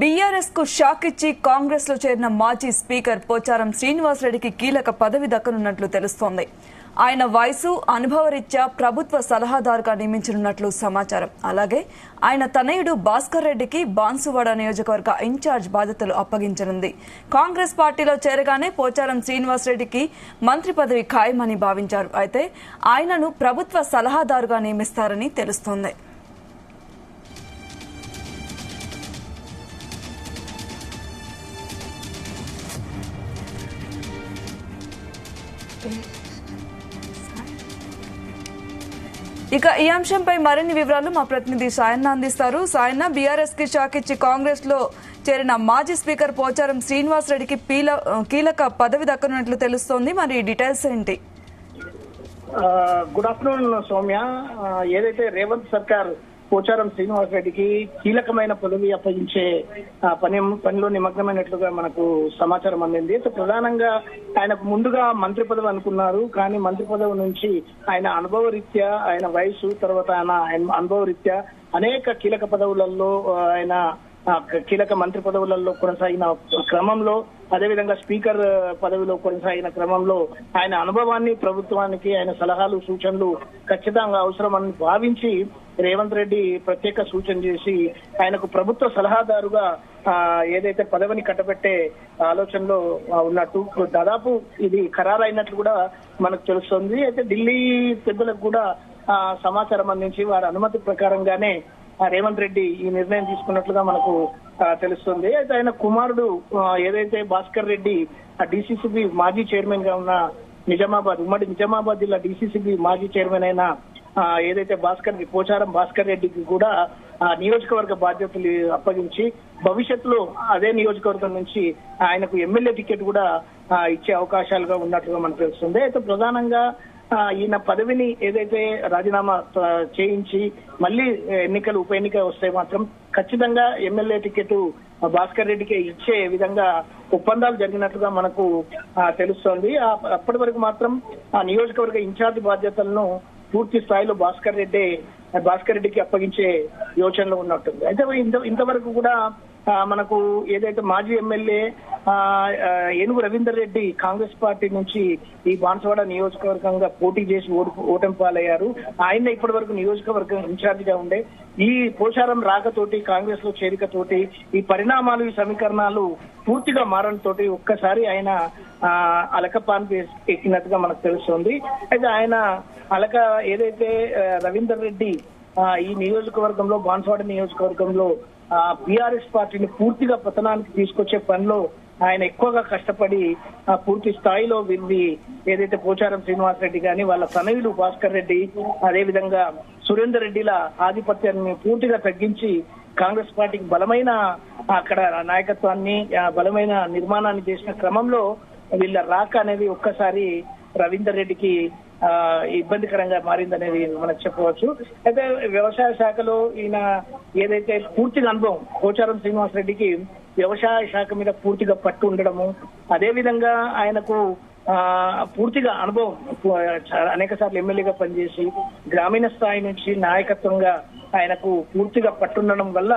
BRS కు shock ఇచ్చి కాంగ్రెస్ లో చేరిన మాజీ స్పీకర్ పోచారం శ్రీనివాసరెడ్డికి కీలక పదవి దక్కనున్నట్లు తెలుస్తోంది. ఆయన వయసు, అనుభవరీత్యా ప్రభుత్వ సలహాదారుగా నియమించనున్నట్లు సమాచారం. అలాగే ఆయన తనయుడు భాస్కర్ రెడ్డికి బాన్సువాడ నియోజకవర్గ ఇన్ఛార్జ్ బాధ్యతలు అప్పగించనుంది. కాంగ్రెస్ పార్టీలో చేరగానే పోచారం శ్రీనివాసరెడ్డికి మంత్రి పదవి ఖాయమని భావించారు. అయితే ఆయనను ప్రభుత్వ సలహాదారుగా నియమిస్తారని తెలుస్తోంది. ఇక ఈ అంశంపై మరిన్ని వివరాలు మా ప్రతినిధి సాయన్న అందిస్తారు. సాయన్న, బీఆర్ఎస్ కి షాక్ ఇచ్చి కాంగ్రెస్ లో చేరిన మాజీ స్పీకర్ పోచారం శ్రీనివాసరెడ్డికి కీలక పదవి దక్కనున్నట్లు తెలుస్తోంది. మరి డీటెయిల్స్ ఏంటి? Good afternoon Soumya. ఏదైతే రేవంత్ సర్కార్ పోచారం శ్రీనివాసరెడ్డికి కీలకమైన పదవి అప్పగించే పనిలో నిమగ్నమైనట్లుగా మనకు సమాచారం అందింది. సో ప్రధానంగా ఆయనకు ముందుగా మంత్రి పదవి అనుకున్నారు. కానీ మంత్రి పదవి నుంచి ఆయన అనుభవ రీత్యా, ఆయన వయసు, తర్వాత ఆయన అనుభవ రీత్యా అనేక కీలక పదవులలో ఆయన కీలక మంత్రి పదవులలో కొనసాగిన క్రమంలో, అదేవిధంగా స్పీకర్ పదవిలో కొనసాగిన క్రమంలో ఆయన అనుభవాన్ని ప్రభుత్వానికి, ఆయన సలహాలు, సూచనలు ఖచ్చితంగా అవసరమని భావించి రేవంత్ రెడ్డి ప్రత్యేక సూచన చేసి ఆయనకు ప్రభుత్వ సలహాదారుగా ఏదైతే పదవిని కట్టబెట్టే ఆలోచనలో ఉన్నట్టు దాదాపు ఇది ఖరారైనట్లు కూడా మనకు తెలుస్తుంది. అయితే ఢిల్లీ పెద్దలకు కూడా సమాచారం అందించి వారి అనుమతి ప్రకారంగానే రేవంత్ రెడ్డి ఈ నిర్ణయం తీసుకున్నట్లుగా మనకు తెలుస్తుంది. అయితే ఆయన కుమారుడు ఏదైతే భాస్కర్ రెడ్డి డిసిసిబి మాజీ చైర్మన్ గా ఉన్న ఉమ్మడి నిజామాబాద్ జిల్లా డిసిసిబి మాజీ చైర్మన్ అయిన ఏదైతే పోచారం భాస్కర్ రెడ్డికి కూడా నియోజకవర్గ బాధ్యతలు అప్పగించి భవిష్యత్తులో అదే నియోజకవర్గం నుంచి ఆయనకు ఎమ్మెల్యే టికెట్ కూడా ఇచ్చే అవకాశాలుగా ఉన్నట్లుగా మనకు తెలుస్తుంది. అయితే ప్రధానంగా ఈయన పదవిని ఏదైతే రాజీనామా చేయించి మళ్ళీ ఉప ఎన్నిక వస్తే మాత్రం ఖచ్చితంగా ఎమ్మెల్యే టికెట్ భాస్కర్ రెడ్డికి ఇచ్చే విధంగా ఒప్పందాలు జరిగినట్లుగా మనకు తెలుస్తోంది. అప్పటి వరకు మాత్రం ఆ నియోజకవర్గ ఇన్ఛార్జ్ బాధ్యతలను పూర్తి స్థాయిలో భాస్కర్ రెడ్డికి అప్పగించే యోచనలో ఉన్నట్టుంది. అయితే ఇంతవరకు కూడా మనకు ఏదైతే మాజీ ఎమ్మెల్యే ఏనుగు రవీందర్ రెడ్డి కాంగ్రెస్ పార్టీ నుంచి ఈ బాన్సువాడ నియోజకవర్గంగా పోటీ చేసి ఓటమి పాలయ్యారు. ఆయన ఇప్పటి వరకు నియోజకవర్గం ఇన్ఛార్జ్ గా ఉండే ఈ పోచారం రాకతోటి, కాంగ్రెస్ లో చేరికతోటి ఈ పరిణామాలు, ఈ సమీకరణాలు పూర్తిగా మారడంతోటి ఒక్కసారి ఆయన అలకపాన్ ఎక్కినట్టుగా మనకు తెలుస్తుంది. అయితే ఆయన ఏదైతే రవీందర్ రెడ్డి ఈ నియోజకవర్గంలో, బాన్సువాడ నియోజకవర్గంలో బీఆర్ఎస్ పార్టీని పూర్తిగా పతనానికి తీసుకొచ్చే పనిలో ఆయన ఎక్కువగా కష్టపడి పూర్తి స్థాయిలో ఏదైతే పోచారం శ్రీనివాసరెడ్డి గాని, వాళ్ళ తనయులు భాస్కర్ రెడ్డి, అదేవిధంగా సురేందర్ రెడ్డిల ఆధిపత్యాన్ని పూర్తిగా తగ్గించి కాంగ్రెస్ పార్టీకి బలమైన అక్కడ నాయకత్వాన్ని, బలమైన నిర్మాణాన్ని చేసిన క్రమంలో వీళ్ళ రాక అనేది ఒక్కసారి రవీందర్ రెడ్డికి ఇబ్బందికరంగా మారిందనేది మనం చెప్పవచ్చు. అయితే వ్యవసాయ శాఖలో ఈయన ఏదైతే పూర్తిగా అనుభవం, పోచారం శ్రీనివాసరెడ్డికి వ్యవసాయ శాఖ మీద పూర్తిగా పట్టు ఉండడము, అదేవిధంగా ఆయనకు పూర్తిగా అనుభవం, అనేక సార్లు ఎమ్మెల్యేగా పనిచేసి గ్రామీణ స్థాయి నుంచి నాయకత్వంగా ఆయనకు పూర్తిగా పట్టుండడం వల్ల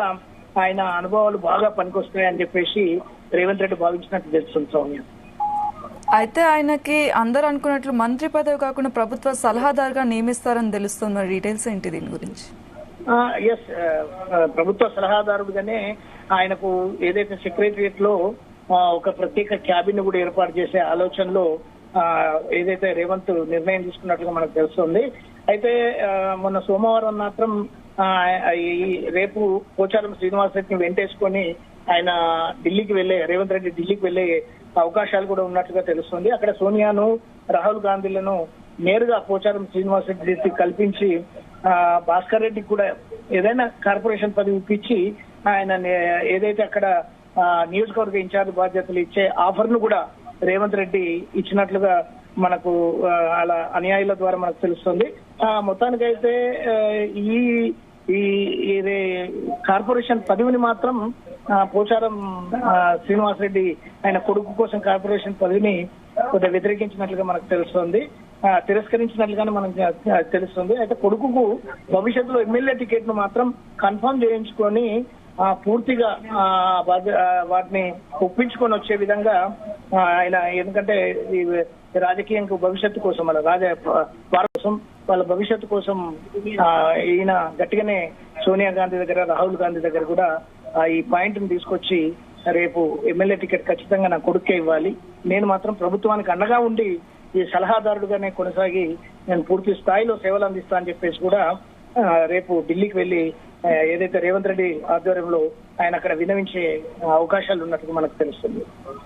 ఆయన అనుభవాలు బాగా పనికొస్తాయని చెప్పేసి రేవంత్ రెడ్డి భావించినట్టు తెలుస్తుంది సౌమ్య. అయితే ఆయనకి అందరూ అనుకున్నట్లు మంత్రి పదవి కాకుండా ప్రభుత్వ సలహాదారుగా నియమిస్తారని తెలుస్తుంది. డీటెయిల్స్ ఏంటి దీని గురించి? ఎస్, ప్రభుత్వ సలహాదారుడుగానే ఆయనకు ఏదైతే సెక్రటరియట్ లో ఒక ప్రత్యేక క్యాబిన్ కూడా ఏర్పాటు చేసే ఆలోచనలో ఏదైతే రేవంత్ నిర్ణయం తీసుకున్నట్లుగా మనకు తెలుస్తుంది. అయితే మొన్న సోమవారం మాత్రం రేపు పోచారం శ్రీనివాసరెడ్డిని వెంటేసుకొని ఆయన రేవంత్ రెడ్డి ఢిల్లీకి వెళ్లే అవకాశాలు కూడా ఉన్నట్లుగా తెలుస్తుంది. అక్కడ సోనియాను, రాహుల్ గాంధీలను నేరుగా పోచారం శ్రీనివాసరెడ్డి కల్పించి భాస్కర్ రెడ్డికి కూడా ఏదైనా కార్పొరేషన్ పదవి ఇప్పించి ఆయన ఏదైతే అక్కడ నియోజకవర్గ ఇన్ఛార్జ్ బాధ్యతలు ఇచ్చే ఆఫర్ ను కూడా రేవంత్ రెడ్డి ఇచ్చినట్లుగా మనకు అలా అనుయాయుల ద్వారా మనకు తెలుస్తుంది. మొత్తానికైతే ఈ కార్పొరేషన్ పదవిని మాత్రం పోచారం శ్రీనివాసరెడ్డి ఆయన కొడుకు కోసం కార్పొరేషన్ పదవిని కొద్దిగా వ్యతిరేకించినట్లుగా మనకు తెలుస్తుంది, తిరస్కరించినట్లుగానే మనకు తెలుస్తుంది. అయితే కొడుకుకు భవిష్యత్తులో ఎమ్మెల్యే టికెట్ ను మాత్రం కన్ఫర్మ్ చేయించుకొని పూర్తిగా వాటిని ఒప్పించుకొని వచ్చే విధంగా ఆయన, ఎందుకంటే ఈ రాజకీయంగా భవిష్యత్తు కోసం వారి కోసం వాళ్ళ భవిష్యత్తు కోసం ఈయన గట్టిగానే సోనియా గాంధీ దగ్గర, రాహుల్ గాంధీ దగ్గర కూడా ఈ పాయింట్ ని తీసుకొచ్చి రేపు ఎమ్మెల్యే టికెట్ ఖచ్చితంగా నా కొడుకే ఇవ్వాలి, నేను మాత్రం ప్రభుత్వానికి అండగా ఉండి ఈ సలహాదారుడుగానే కొనసాగి నేను పూర్తి స్థాయిలో సేవలు అందిస్తా అని చెప్పేసి కూడా రేపు ఢిల్లీకి వెళ్లి ఏదైతే రేవంత్ రెడ్డి ఆధ్వర్యంలో ఆయన అక్కడ విన్నవించే అవకాశాలు ఉన్నట్టుగా మనకు తెలుస్తుంది.